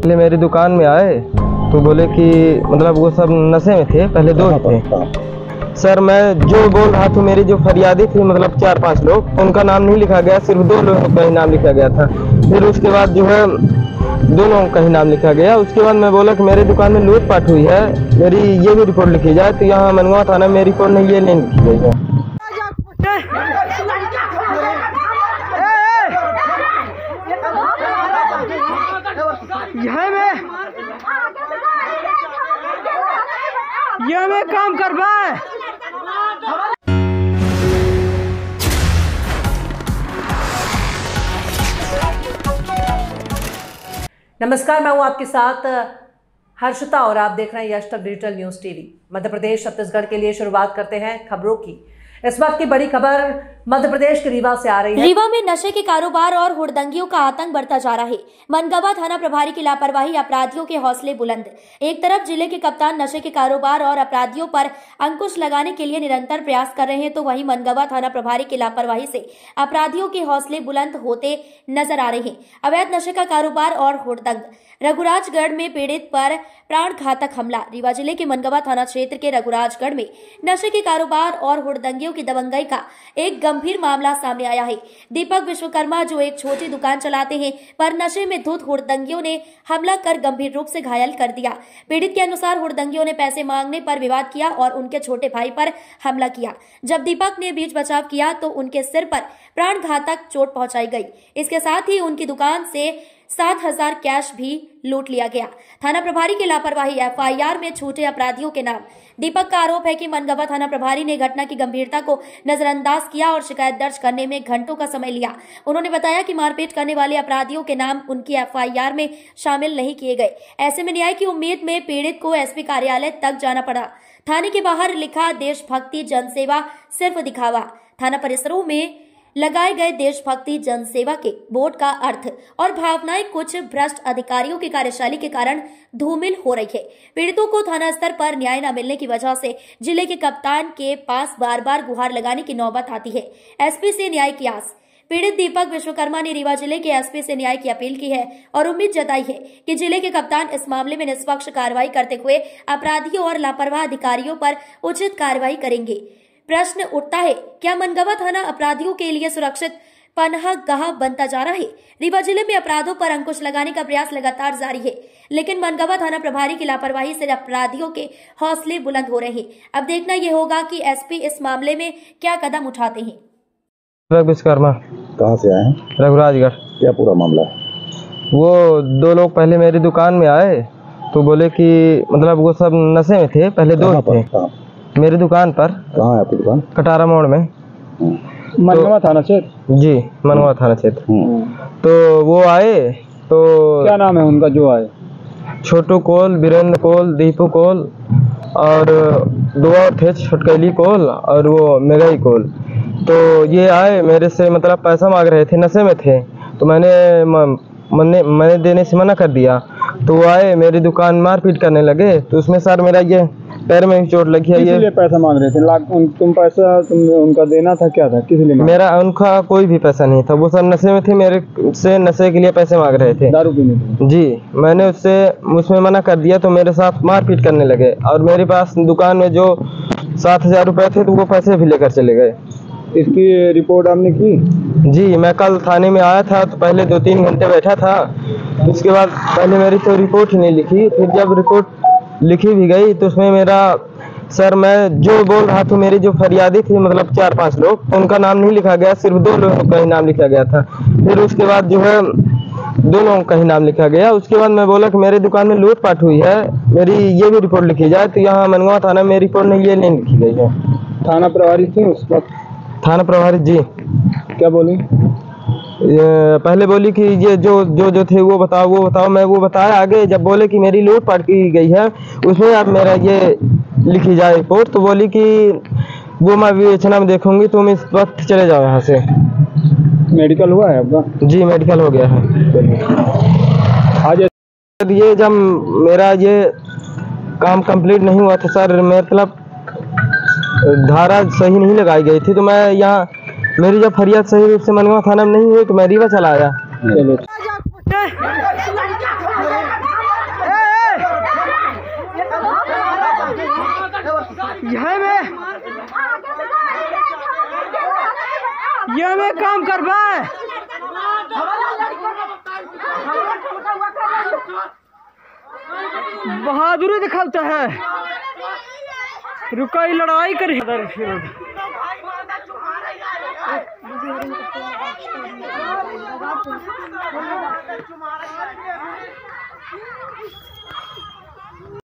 पहले मेरी दुकान में आए तो बोले कि मतलब वो सब नशे में थे, पहले दो ही थे। सर मैं जो बोल रहा था, मेरी जो फरियादी थी मतलब 4-5 लोग, उनका नाम नहीं लिखा गया, सिर्फ 2 लोगों का ही नाम लिखा गया था। फिर उसके बाद जो है 2 लोगों का ही नाम लिखा गया। उसके बाद मैं बोला कि मेरी दुकान में लूटपाट हुई है, मेरी ये भी रिपोर्ट लिखी जाए। तो यहाँ मनवा थाना में मेरी रिपोर्ट नहीं, ये नहीं लिखी गई है। ये में काम करवा है। नमस्कार, मैं हूं आपके साथ हर्षिता और आप देख रहे हैं यश तक digital news TV. Madhya Pradesh Chhattisgarh के लिए शुरुआत करते हैं खबरों की। इस वक्त की बड़ी खबर मध्य प्रदेश के रीवा से आ रही है। रीवा में नशे के कारोबार और हुड़दंगियों का आतंक बढ़ता जा रहा है। मनगवा थाना प्रभारी की लापरवाही, अपराधियों के हौसले बुलंद। एक तरफ जिले के कप्तान नशे के कारोबार और अपराधियों पर अंकुश लगाने के लिए निरंतर प्रयास कर रहे हैं, तो वहीं मनगवा थाना प्रभारी की लापरवाही से अपराधियों के हौसले बुलंद होते नजर आ रहे हैं। अवैध नशे का कारोबार और हुड़दंग। रघुराजगढ़ में पीड़ित पर प्राण घातक हमला। रीवा जिले के मनगवा थाना क्षेत्र के रघुराजगढ़ में नशे के कारोबार और हुड़दंगियों की दबंगई का एक गंभीर मामला सामने आया है। दीपक विश्वकर्मा, जो एक छोटी दुकान चलाते हैं, पर नशे में धुत हुड़दंगियों ने हमला कर गंभीर रूप से घायल कर दिया। पीड़ित के अनुसार हुड़दंगियों ने पैसे मांगने पर विवाद किया और उनके छोटे भाई पर हमला किया। जब दीपक ने बीच बचाव किया तो उनके सिर पर प्राण घातक चोट पहुंचाई गई। इसके साथ ही उनकी दुकान से 7,000 कैश भी लूट लिया गया। थाना प्रभारी की लापरवाही, एफआईआर में छूटे अपराधियों के नाम। दीपक का आरोप है कि मनगवा थाना प्रभारी ने घटना की गंभीरता को नजरअंदाज किया और शिकायत दर्ज करने में घंटों का समय लिया। उन्होंने बताया कि मारपीट करने वाले अपराधियों के नाम उनकी एफआईआर में शामिल नहीं किए गए। ऐसे में न्याय की उम्मीद में पीड़ित को एसपी कार्यालय तक जाना पड़ा। थाने के बाहर लिखा देशभक्ति जनसेवा सिर्फ दिखावा। थाना परिसरों में लगाए गए देशभक्ति जनसेवा के बोर्ड का अर्थ और भावनाएं कुछ भ्रष्ट अधिकारियों की कार्यशैली के कारण धूमिल हो रही है। पीड़ितों को थाना स्तर पर न्याय न मिलने की वजह से जिले के कप्तान के पास बार बार गुहार लगाने की नौबत आती है। एसपी से न्याय की आस। पीड़ित दीपक विश्वकर्मा ने रीवा जिले के एसपी से न्याय की अपील की है और उम्मीद जताई है कि जिले के कप्तान इस मामले में निष्पक्ष कार्रवाई करते हुए अपराधियों और लापरवाह अधिकारियों पर उचित कार्रवाई करेंगे। प्रश्न उठता है, क्या मनगवा थाना अपराधियों के लिए सुरक्षित पनाहगाह बनता जा रहा है? रीवा जिले में अपराधों पर अंकुश लगाने का प्रयास लगातार जारी है, लेकिन मनगवा थाना प्रभारी की लापरवाही से अपराधियों के हौसले बुलंद हो रहे हैं। अब देखना यह होगा कि एसपी इस मामले में क्या कदम उठाते हैं। विश्वकर्मा कहाँ से आए हैं? रघुराजगढ़। क्या पूरा मामला है? वो 2 लोग पहले मेरी दुकान में आए तो बोले कि मतलब वो सब नशे में थे, पहले 2 ही थे। मेरी दुकान पर। कहाँ है आपकी दुकान? कटारा मोड़ में। मनगवा थाना क्षेत्र? जी, मनगवा थाना क्षेत्र। तो वो आए तो क्या नाम है उनका जो आए? छोटू कोल, वीरेंद्र कोल, दीपू कोल और 2 और थे, छुटकैली कोल और वो मेघई कोल। तो ये आए मेरे से मतलब पैसा मांग रहे थे, नशे में थे। तो मैंने देने से मना कर दिया। तो वो आए मेरी दुकान मारपीट करने लगे। तो उसमें सर मेरा ये पैर में भी चोट लगी है। ये पैसा मांग रहे थे? तुम पैसा उनका देना था, क्या था, किस लिए? मेरा उनका कोई भी पैसा नहीं था, वो सब नशे में थे, मेरे से नशे के लिए पैसे मांग रहे थे, दारू पीने। जी, मैंने उसमें मना कर दिया तो मेरे साथ मारपीट करने लगे और मेरे पास दुकान में जो 7,000 रुपए थे तो वो पैसे भी लेकर चले गए। इसकी रिपोर्ट आपने की? जी, मैं कल थाने में आया था तो पहले 2-3 घंटे बैठा था। उसके बाद पहले मेरी तो रिपोर्ट ही नहीं लिखी, फिर जब रिपोर्ट लिखी भी गई तो उसमें मेरा सर मैं जो बोल रहा था, मेरी जो फरियादी थी मतलब 4-5 लोग, उनका नाम नहीं लिखा गया, सिर्फ 2 लोगों का ही नाम लिखा गया था। फिर उसके बाद जो है 2 लोगों का ही नाम लिखा गया। उसके बाद मैं बोला कि मेरी दुकान में लूटपाट हुई है, मेरी ये भी रिपोर्ट लिखी जाए। तो यहाँ मनगवा थाना में मेरी रिपोर्ट नहीं, ये नहीं लिखी गई है। थाना प्रभारी थी उस वक्त? थाना प्रभारी जी। क्या बोली? पहले बोली कि ये जो थे वो बताओ। मैं वो बताया आगे। जब बोले कि मेरी लूटपाट की गई है उसमें आप मेरा ये लिखी जाए रिपोर्ट, तो बोली कि वो मैं विवेचना में देखूंगी, तुम इस वक्त चले जाओ यहाँ से। मेडिकल हुआ है आपका? जी, मेडिकल हो गया है। आज ये जब मेरा ये काम कंप्लीट नहीं हुआ था सर, मतलब धारा सही नहीं लगाई गई थी, तो मैं यहाँ मेरी जब फरियाद सही रूप से मनगवा थाना में नहीं हुई तो मैं रीवा चला आया। में काम करवा बहादुरी दिखाता है। रुकाई लड़ाई करी